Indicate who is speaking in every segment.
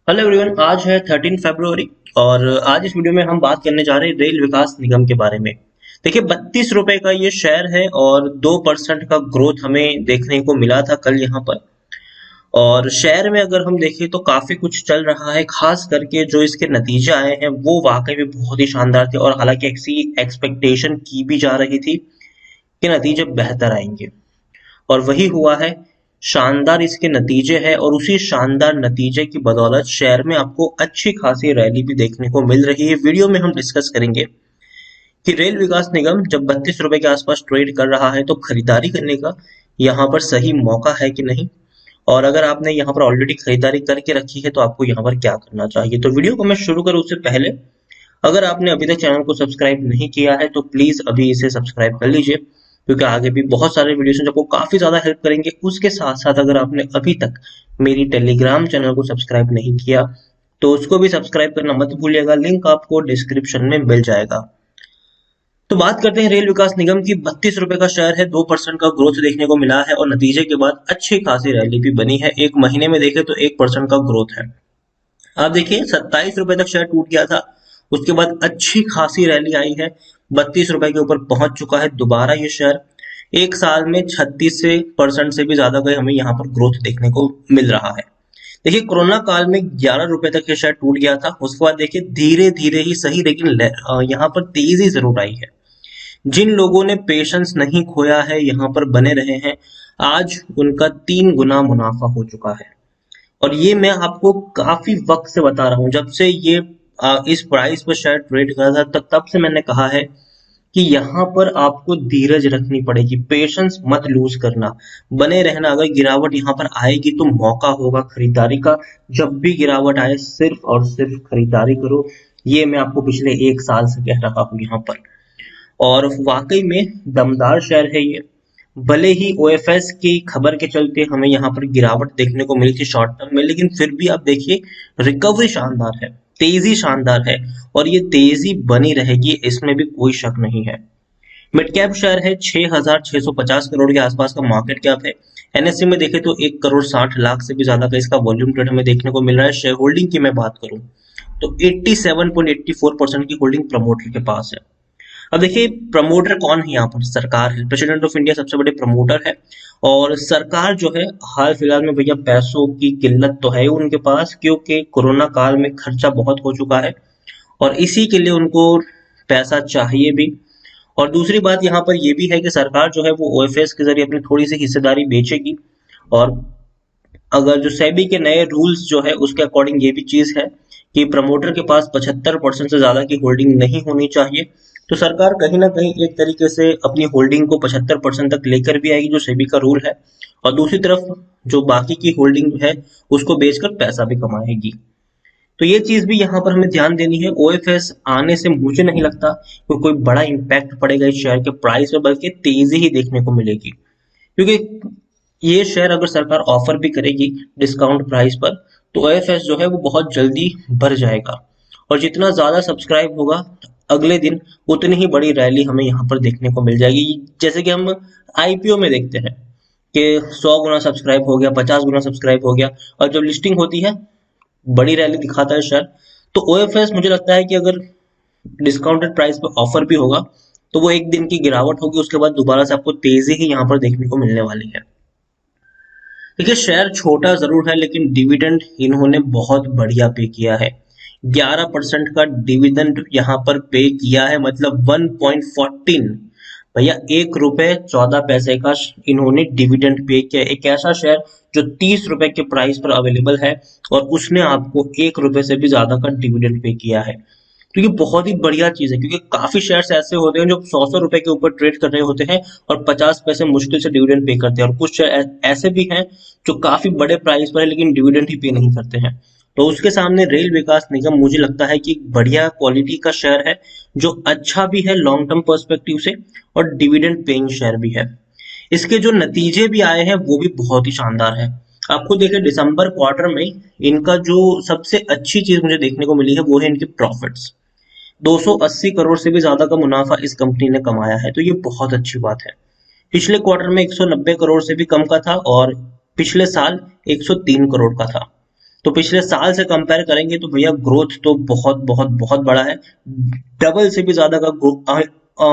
Speaker 1: Hello everyone. आज है 13 फरवरी और आज इस वीडियो में हम बात करने जा रहे हैं रेल विकास निगम के बारे में। देखिए, 32 रुपए का ये शेयर है और 2% का ग्रोथ हमें देखने को मिला था कल यहाँ पर। और शेयर में अगर हम देखें तो काफी कुछ चल रहा है, खास करके जो इसके नतीजे आए हैं वो वाकई में बहुत ही शानदार थे। और हालांकि ऐसी एक्सपेक्टेशन की भी जा रही थी कि नतीजे बेहतर आएंगे, और वही हुआ है। शानदार इसके नतीजे हैं और उसी शानदार नतीजे की बदौलत शेयर में आपको अच्छी खासी रैली भी देखने को मिल रही है। वीडियो में हम डिस्कस करेंगे कि रेल विकास निगम जब 32 रुपए के आसपास ट्रेड कर रहा है तो खरीदारी करने का यहाँ पर सही मौका है कि नहीं, और अगर आपने यहाँ पर ऑलरेडी खरीदारी करके रखी है तो आपको यहाँ पर क्या करना चाहिए। तो वीडियो को मैं शुरू करूँ उससे पहले, अगर आपने अभी तक चैनल को सब्सक्राइब नहीं किया है तो प्लीज अभी इसे सब्सक्राइब कर लीजिए, क्योंकि आगे भी बहुत सारे वीडियोस हैं जो आपको काफी ज्यादा हेल्प करेंगे। उसके साथ साथ अगर आपने अभी तक मेरी टेलीग्राम चैनल को सब्सक्राइब नहीं किया तो उसको भी सब्सक्राइब करना मत भूलिएगा, लिंक आपको डिस्क्रिप्शन में मिल जाएगा। तो बात करते हैं रेल विकास निगम की। 32 रुपए का शेयर है, 2% का ग्रोथ देखने को मिला है और नतीजे के बाद अच्छी खासी रैली भी बनी है। एक महीने में देखें तो 1% का ग्रोथ है। आप देखिए, 27 रुपए तक शेयर टूट गया था, उसके बाद अच्छी खासी रैली आई है, 32 रुपए के ऊपर पहुंच चुका है दोबारा ये शेयर। एक साल में 36% से भी ज्यादा का हमें यहाँ पर ग्रोथ देखने को मिल रहा है। देखिए, कोरोना काल में 11 रुपए तक ये शेयर टूट गया था, उसके बाद देखिए धीरे धीरे ही सही, लेकिन यहाँ पर तेजी जरूर आई है। जिन लोगों ने पेशेंस नहीं खोया है, यहाँ पर बने रहे हैं, आज उनका 3 गुना मुनाफा हो चुका है। और ये मैं आपको काफी वक्त से बता रहा हूँ, जब से ये इस प्राइस पर शेयर ट्रेड कर रहा था तब से मैंने कहा है कि यहाँ पर आपको धीरज रखनी पड़ेगी, पेशेंस मत लूज करना, बने रहना। अगर गिरावट यहाँ पर आएगी तो मौका होगा खरीदारी का। जब भी गिरावट आए सिर्फ और सिर्फ खरीदारी करो, ये मैं आपको पिछले 1 साल से कह रहा हूँ यहाँ पर। और वाकई में दमदार शेयर है ये। भले ही ओएफएस की खबर के चलते हमें यहाँ पर गिरावट देखने को मिली थी शॉर्ट टर्म में, लेकिन फिर भी आप देखिए रिकवरी शानदार है, तेजी शानदार है, और ये तेजी बनी रहेगी, इसमें भी कोई शक नहीं है। मिड कैप शेयर है, 6,650 करोड़ के आसपास का मार्केट कैप है। एनएससी में देखें तो 1,60,00,000 से भी ज्यादा का इसका वॉल्यूम ट्रेड हमें देखने को मिल रहा है। शेयर होल्डिंग की मैं बात करूं तो 87.84% की होल्डिंग प्रमोटर के पास है। अब देखिए, प्रमोटर कौन है यहाँ पर? सरकार है, प्रेसिडेंट ऑफ इंडिया सबसे बड़े प्रमोटर है। और सरकार जो है, हाल फिलहाल में भैया पैसों की किल्लत तो है उनके पास, क्योंकि कोरोना काल में खर्चा बहुत हो चुका है और इसी के लिए उनको पैसा चाहिए भी। और दूसरी बात यहाँ पर यह भी है कि सरकार जो है वो ओएफएस के जरिए अपनी थोड़ी सी हिस्सेदारी बेचेगी। और अगर जो सेबी के नए रूल्स जो है उसके अकॉर्डिंग ये भी चीज है कि प्रमोटर के पास 75% से ज्यादा की होल्डिंग नहीं होनी चाहिए। तो सरकार कहीं ना कहीं एक तरीके से अपनी होल्डिंग को 75% तक लेकर भी आएगी, जो सेबी का रूल है। और दूसरी तरफ जो बाकी की होल्डिंग है उसको बेचकर पैसा भी कमाएगी। तो ये चीज भी यहाँ पर हमें ध्यान देनी है। ओएफएस आने से मुझे नहीं लगता कि कोई बड़ा इम्पैक्ट पड़ेगा इस शेयर के प्राइस में, बल्कि तेजी ही देखने को मिलेगी। क्योंकि ये शेयर अगर सरकार ऑफर भी करेगी डिस्काउंट प्राइस पर तो ओएफएस जो है वो बहुत जल्दी भर जाएगा। और जितना ज्यादा सब्सक्राइब होगा अगले दिन, उतनी ही बड़ी रैली हमें यहाँ पर देखने को मिल जाएगी। जैसे कि हम आईपीओ में देखते हैं कि 100 गुना सब्सक्राइब हो गया, 50 गुना सब्सक्राइब हो गया, और जब लिस्टिंग होती है बड़ी रैली दिखाता है शेयर। तो ओएफएस मुझे लगता है कि अगर डिस्काउंटेड प्राइस पर ऑफर भी होगा तो वो एक दिन की गिरावट होगी, उसके बाद दोबारा से आपको तेजी ही यहाँ पर देखने को मिलने वाली है। देखिए, शेयर छोटा जरूर है लेकिन डिविडेंड इन्होंने बहुत बढ़िया पे किया है। 11% का डिविडेंड यहाँ पर पे किया है, मतलब 1.14, भैया 1 रुपए 14 पैसे का इन्होंने डिविडेंड पे किया। एक ऐसा शेयर जो 30 रुपए के प्राइस पर अवेलेबल है और उसने आपको 1 रुपए से भी ज्यादा का डिविडेंड पे किया है। तो ये बहुत ही बढ़िया चीज है, क्योंकि काफी शेयर्स ऐसे होते हैं जो 100 रुपए के ऊपर ट्रेड कर रहे होते हैं और 50 पैसे मुश्किल से डिविडेंड पे करते हैं, और कुछ शेयर ऐसे भी हैं जो काफी बड़े प्राइस पर है लेकिन डिविडेंड ही पे नहीं करते हैं। तो उसके सामने रेल विकास निगम मुझे लगता है कि एक बढ़िया क्वालिटी का शेयर है, जो अच्छा भी है लॉन्ग टर्म पर्सपेक्टिव से और डिविडेंड पेइंग शेयर भी है। इसके जो नतीजे भी आए हैं वो भी बहुत ही शानदार है। आपको देखिए, दिसंबर क्वार्टर में इनका जो सबसे अच्छी चीज मुझे देखने को मिली है वो है इनके प्रॉफिट्स। 280 करोड़ से भी ज्यादा का मुनाफा इस कंपनी ने कमाया है, तो ये बहुत अच्छी बात है। पिछले क्वार्टर में 190 करोड़ से भी कम का था और पिछले साल 103 करोड़ का था। तो पिछले साल से कंपेयर करेंगे तो भैया ग्रोथ तो बहुत बहुत बहुत बड़ा है। डबल से भी ज्यादा का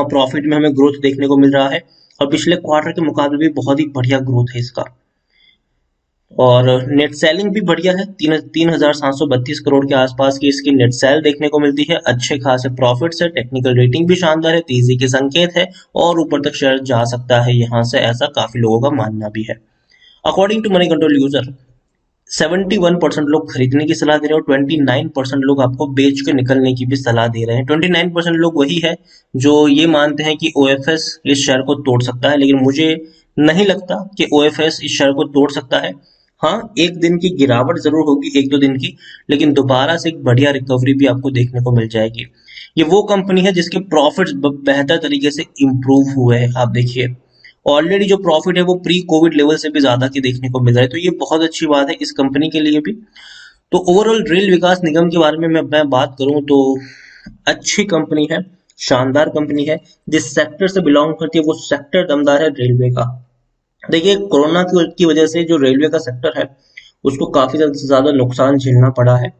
Speaker 1: प्रॉफिट में हमें ग्रोथ देखने को मिल रहा है, और पिछले क्वार्टर के मुकाबले भी बहुत ही बढ़िया ग्रोथ है इसका। और नेट सेलिंग भी बढ़िया है, 3,732 करोड़ के आसपास की इसकी नेट सेल देखने को मिलती है। अच्छे खासे प्रॉफिट्स है, टेक्निकल रेटिंग भी शानदार है, तेजी के संकेत है, और ऊपर तक शेयर जा सकता है यहाँ से, ऐसा काफी लोगों का मानना भी है। According to Moneycontrol user 71% लोग खरीदने की सलाह दे रहे हैं, और 29% लोग आपको बेच के निकलने की भी सलाह दे रहे हैं। 29% लोग वही है जो ये मानते हैं कि ओएफएस इस शेयर को तोड़ सकता है, लेकिन मुझे नहीं लगता कि ओएफएस इस शेयर को तोड़ सकता है। हाँ, एक दिन की गिरावट जरूर होगी, एक दो दिन की, लेकिन दोबारा से एक बढ़िया रिकवरी भी आपको देखने को मिल जाएगी। ये वो कंपनी है जिसके प्रॉफिट्स बेहतर तरीके से इम्प्रूव हुए हैं। आप देखिए, ऑलरेडी जो प्रॉफिट है वो प्री कोविड लेवल से भी ज्यादा की देखने को मिल रहा है, तो ये बहुत अच्छी बात है इस कंपनी के लिए भी। तो ओवरऑल रेल विकास निगम के बारे में मैं बात करूं तो अच्छी कंपनी है, शानदार कंपनी है। जिस सेक्टर से बिलोंग करती है वो सेक्टर दमदार है रेलवे का। देखिए, कोरोना की वजह से जो रेलवे का सेक्टर है उसको काफी ज्यादा नुकसान झेलना पड़ा है,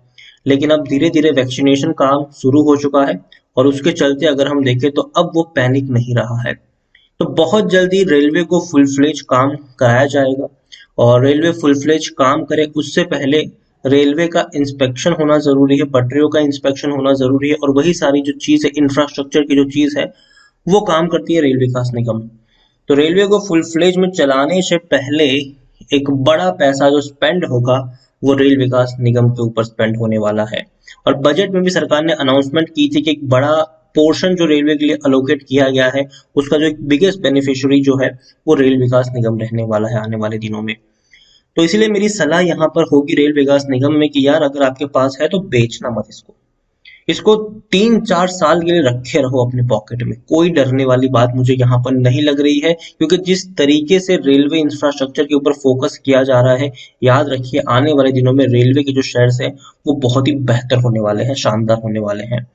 Speaker 1: लेकिन अब धीरे धीरे वैक्सीनेशन काम शुरू हो चुका है, और उसके चलते अगर हम देखें तो अब वो पैनिक नहीं रहा है। तो बहुत जल्दी रेलवे को फुल फ्लेज काम कराया जाएगा, और रेलवे फुल फ्लेज काम करे उससे पहले रेलवे का इंस्पेक्शन होना जरूरी है, पटरियों का इंस्पेक्शन होना जरूरी है, और वही सारी जो चीज है, इंफ्रास्ट्रक्चर की जो चीज है, वो काम करती है रेल विकास निगम। तो रेलवे को फुल फ्लेज में चलाने से पहले एक बड़ा पैसा जो स्पेंड होगा वो रेल विकास निगम के ऊपर स्पेंड होने वाला है। और बजट में भी सरकार ने अनाउंसमेंट की थी कि एक बड़ा पोर्शन जो रेलवे के लिए अलोकेट किया गया है, उसका जो एक बिगेस्ट बेनिफिशियरी जो है वो रेल विकास निगम रहने वाला है आने वाले दिनों में। तो इसीलिए मेरी सलाह यहाँ पर होगी रेल विकास निगम में कि यार, अगर आपके पास है तो बेचना मत इसको। इसको 3-4 साल के लिए रखे रहो अपने पॉकेट में, कोई डरने वाली बात मुझे यहाँ पर नहीं लग रही है, क्योंकि जिस तरीके से रेलवे इंफ्रास्ट्रक्चर के ऊपर फोकस किया जा रहा है, याद रखिए आने वाले दिनों में रेलवे के जो शेयर्स हैं वो बहुत ही बेहतर होने वाले हैं, शानदार होने वाले हैं।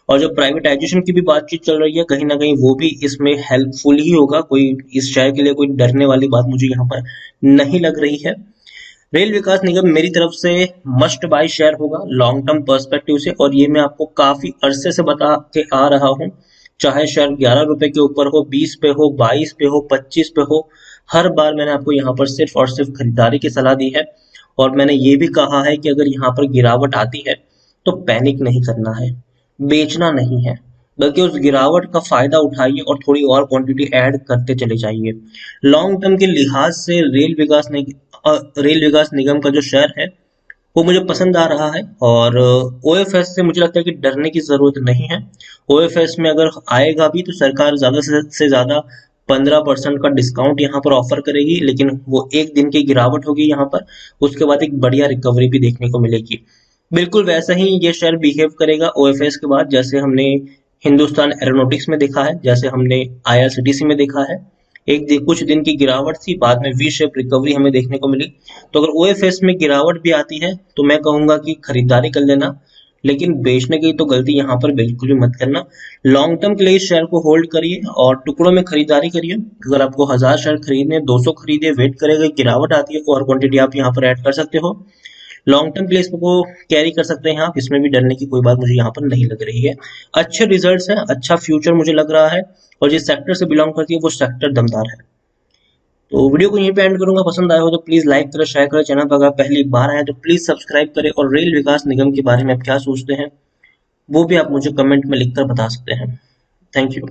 Speaker 1: और जो प्राइवेटाइजेशन की भी बातचीत चल रही है, कहीं ना कहीं वो भी इसमें हेल्पफुल ही होगा। कोई इस शेयर के लिए कोई डरने वाली बात मुझे यहाँ पर नहीं लग रही है। रेल विकास निगम मेरी तरफ से मस्ट बाय शेयर होगा लॉन्ग टर्म पर्सपेक्टिव से, और ये मैं आपको काफी अरसे से बता के आ रहा हूँ। चाहे शेयर 11 रुपए के ऊपर हो, 20 पे हो, 22 पे हो, 25 पे हो, हर बार मैंने आपको यहाँ पर सिर्फ और सिर्फ खरीदारी की सलाह दी है। और मैंने ये भी कहा है कि अगर यहाँ पर गिरावट आती है तो पैनिक नहीं करना है, बेचना नहीं है, बल्कि उस गिरावट का फायदा उठाइए और थोड़ी और क्वांटिटी ऐड करते चले जाइए। लॉन्ग टर्म के लिहाज से रेल विकास निगम का जो शेयर है वो मुझे पसंद आ रहा है, और ओएफएस से मुझे लगता है कि डरने की जरूरत नहीं है। ओएफएस में अगर आएगा भी तो सरकार ज्यादा से ज्यादा 15% का डिस्काउंट यहाँ पर ऑफर करेगी, लेकिन वो एक दिन की गिरावट होगी यहाँ पर, उसके बाद एक बढ़िया रिकवरी भी देखने को मिलेगी। बिल्कुल वैसा ही ये शेयर बिहेव करेगा ओएफएस के बाद, जैसे हमने हिंदुस्तान एरोनॉटिक्स में देखा है, जैसे हमने आईआरसीटीसी में देखा है। कुछ दिन की गिरावट थी, बाद में वी शेप रिकवरी हमें देखने को मिली। तो अगर ओएफएस में गिरावट भी आती है तो मैं कहूंगा कि खरीदारी कर लेना, लेकिन बेचने की तो गलती यहाँ पर बिल्कुल भी मत करना। लॉन्ग टर्म के लिए इस शेयर को होल्ड करिए और टुकड़ों में खरीदारी करिए। अगर आपको 1000 शेयर खरीदने, 200 खरीदे, वेट करेगा, गिरावट आती है और क्वांटिटी आप यहाँ पर ऐड कर सकते हो। लॉन्ग टर्म के लिए इसको कैरी कर सकते हैं आप, इसमें भी डरने की कोई बात मुझे यहाँ पर नहीं लग रही है। अच्छे रिजल्ट्स हैं, अच्छा फ्यूचर मुझे लग रहा है, और जिस सेक्टर से बिलोंग करती है वो सेक्टर दमदार है। तो वीडियो को यहीं पे एंड करूंगा। पसंद आया हो तो प्लीज लाइक करें, शेयर करें। चैनल पर अगर पहली बार आए तो प्लीज सब्सक्राइब करें, और रेल विकास निगम के बारे में आप क्या सोचते हैं वो भी आप मुझे कमेंट में लिखकर बता सकते हैं। Thank you.